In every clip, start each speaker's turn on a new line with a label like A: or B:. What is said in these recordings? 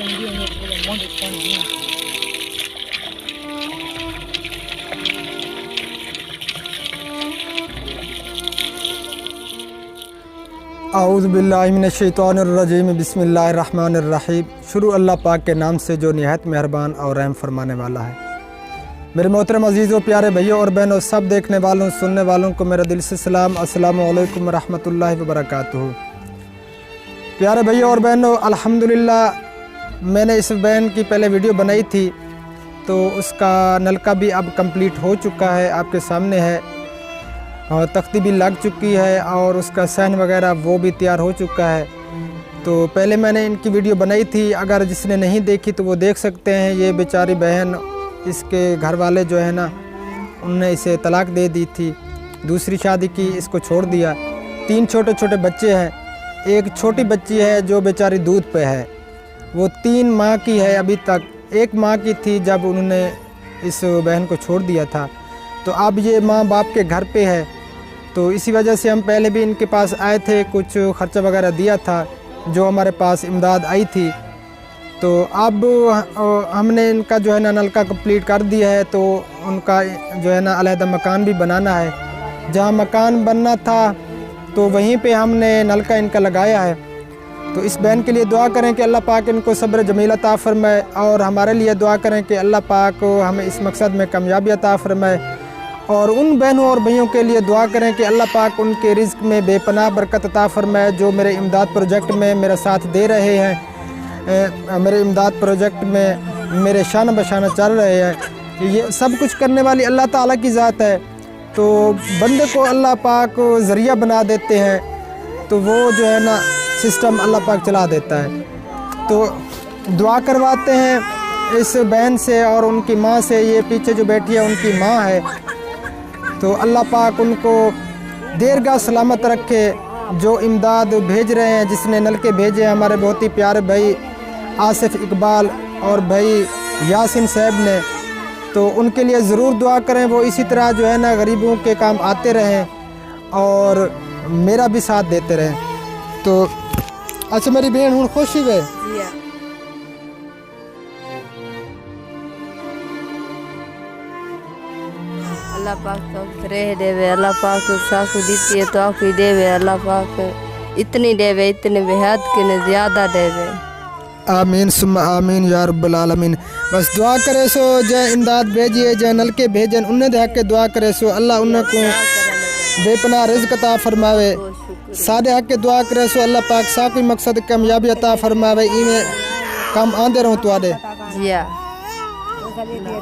A: अऊज़ु बिल्लाहि मिनश्शैतानिर्रजीम बिस्मिल्लाहिर्रहमानिर्रहीम। शुरू अल्लाह पाक के नाम से जो निहायत मेहरबान और रहम फरमाने वाला है। मेरे मोहतरम अजीज़ों, प्यारे भैयों और बहनों, सब देखने वालों सुनने वालों को मेरा दिल से सलाम, अस्सलामु अलैकुम रहमतुल्लाहि व बरकातुहू। प्यारे भैयों और बहनों, अल्हम्दुलिल्लाह मैंने इस बहन की पहले वीडियो बनाई थी, तो उसका नलका भी अब कंप्लीट हो चुका है, आपके सामने है, और तख्ती भी लग चुकी है और उसका सहन वगैरह वो भी तैयार हो चुका है। तो पहले मैंने इनकी वीडियो बनाई थी, अगर जिसने नहीं देखी तो वो देख सकते हैं। ये बेचारी बहन, इसके घर वाले जो है ना, उनने इसे तलाक दे दी थी, दूसरी शादी की, इसको छोड़ दिया। 3 छोटे छोटे बच्चे हैं, एक छोटी बच्ची है जो बेचारी दूध पे है, वो 3 माह की है अभी तक, 1 माह की थी जब उन्होंने इस बहन को छोड़ दिया था। तो अब ये माँ बाप के घर पे है, तो इसी वजह से हम पहले भी इनके पास आए थे, कुछ खर्चा वगैरह दिया था, जो हमारे पास इमदाद आई थी। तो अब हमने इनका जो है ना नलका कंप्लीट कर दिया है, तो उनका जो है ना अलहदा मकान भी बनाना है। जहाँ मकान बनना था तो वहीं पे हमने नलका इनका लगाया है। तो इस बहन के लिए दुआ करें कि अल्लाह पाक इनको सब्र जमील अता फरमाए, और हमारे लिए दुआ करें कि अल्लाह पाक हमें इस मकसद में कामयाबी अता फरमाए। और उन बहनों और भाइयों के लिए दुआ करें कि अल्लाह पाक उनके रिज़्क़ में बेपनाह बरकत अता फरमाए, जो मेरे इमदाद प्रोजेक्ट में मेरा साथ दे रहे हैं, मेरे इमदाद प्रोजेक्ट में मेरे शान बशाना चल रहे हैं। ये सब कुछ करने वाली अल्लाह ताला की ज़ात है, तो बंदे को अल्लाह पाक ज़रिया बना देते हैं, तो वो जो है ना सिस्टम अल्लाह पाक चला देता है। तो दुआ करवाते हैं इस बहन से और उनकी माँ से। ये पीछे जो बैठी है उनकी माँ है, तो अल्लाह पाक उनको देरगाह सलामत रखे। जो इमदाद भेज रहे हैं, जिसने नलके भेजे हैं, हमारे बहुत ही प्यारे भाई आसिफ इकबाल और भाई यासिन साहब ने, तो उनके लिए ज़रूर दुआ करें। वो इसी तरह जो है ना गरीबों के काम आते रहें और मेरा भी साथ देते रहें। तो अच्छा मेरी बहन हूँ खुश ही वे
B: अल्लाह पाक तो रह देवे, अल्लाह पाक साकू दीती है तो आखी देवे, अल्लाह पाक इतनी देवे, इतने बेहद के ने ज़्यादा देवे।
A: आमीन सुम्मा आमीन या रब्बल आलमीन। बस दुआ करे सो जय इमदाद भेजिए, जय नलके भेजन, उन्हें देख के दुआ करे सो अल्लाह उन्हें को बेपनाह रिज़्क़ अता फरमावे। सारे हक के दुआ करे सो अल्लाह पाक सा कोई मकसद कामयाबी अता फरमावे। इवें काम आंदे रहूं तुआडे
B: जिया
C: उन्हें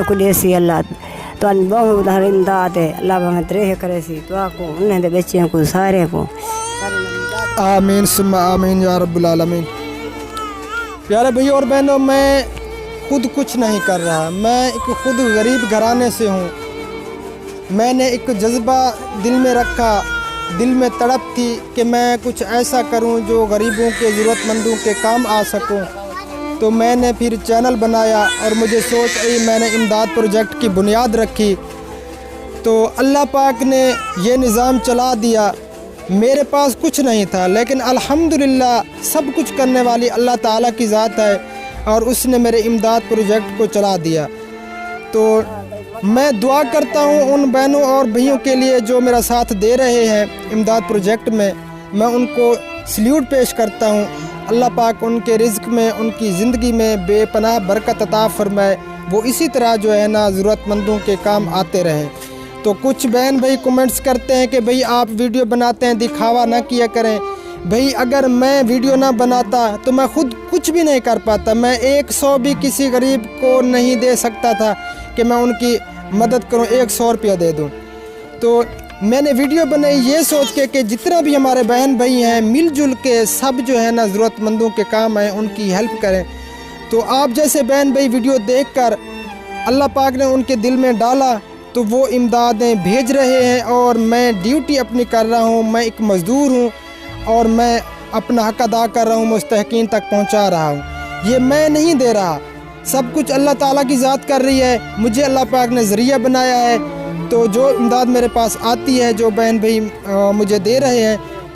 C: को देसी अल्लाह तो बहुत उधर इमदाद है, अल्लाह हमें तरह करे सी तो को उन्हें दे बच्चियों को सारे को
A: आमीन सुम्मा आमीन या रब्बुल आलमीन। प्यारे भैया और बहनों, मैं खुद कुछ नहीं कर रहा, मैं एक खुद गरीब घराने से हूँ। मैंने एक जज्बा दिल में रखा, दिल में तड़प थी कि मैं कुछ ऐसा करूँ जो गरीबों के ज़रूरतमंदों के काम आ सकूँ। तो मैंने फिर चैनल बनाया और मुझे सोच आई, मैंने इमदाद प्रोजेक्ट की बुनियाद रखी, तो अल्लाह पाक ने ये निज़ाम चला दिया। मेरे पास कुछ नहीं था, लेकिन अल्हम्दुलिल्लाह सब कुछ करने वाली अल्लाह ताला की ज़ात है, और उसने मेरे इमदाद प्रोजेक्ट को चला दिया। तो मैं दुआ करता हूँ उन बहनों और भाइयों के लिए जो मेरा साथ दे रहे हैं इमदाद प्रोजेक्ट में, मैं उनको सल्यूट पेश करता हूँ। अल्लाह पाक उनके रिज़्क़ में, उनकी ज़िंदगी में बेपनाह बरकत अता फरमाए, वो इसी तरह जो है ना ज़रूरतमंदों के काम आते रहें। तो कुछ बहन भाई कमेंट्स करते हैं कि भाई आप वीडियो बनाते हैं, दिखावा ना किया करें। भाई अगर मैं वीडियो ना बनाता तो मैं खुद कुछ भी नहीं कर पाता, मैं 100 भी किसी गरीब को नहीं दे सकता था कि मैं उनकी मदद करूं, 100 रुपया दे दूं। तो मैंने वीडियो बनाई ये सोच के कि जितना भी हमारे बहन भाई हैं, मिलजुल के सब जो है ना ज़रूरतमंदों के काम आए, उनकी हेल्प करें। तो आप जैसे बहन भाई वीडियो देखकर अल्लाह पाक ने उनके दिल में डाला, तो वो इमदादें भेज रहे हैं, और मैं ड्यूटी अपनी कर रहा हूँ। मैं एक मज़दूर हूँ और मैं अपना हक अदा कर रहा हूँ, मुस्तहकीन तक पहुँचा रहा हूँ। ये मैं नहीं दे रहा, सब कुछ अल्लाह ताला की ज़ात कर रही है। मुझे अल्लाह पाक ने ज़रिया बनाया है, तो जो इमदाद मेरे पास आती है, जो बहन भाई मुझे दे रहे हैं,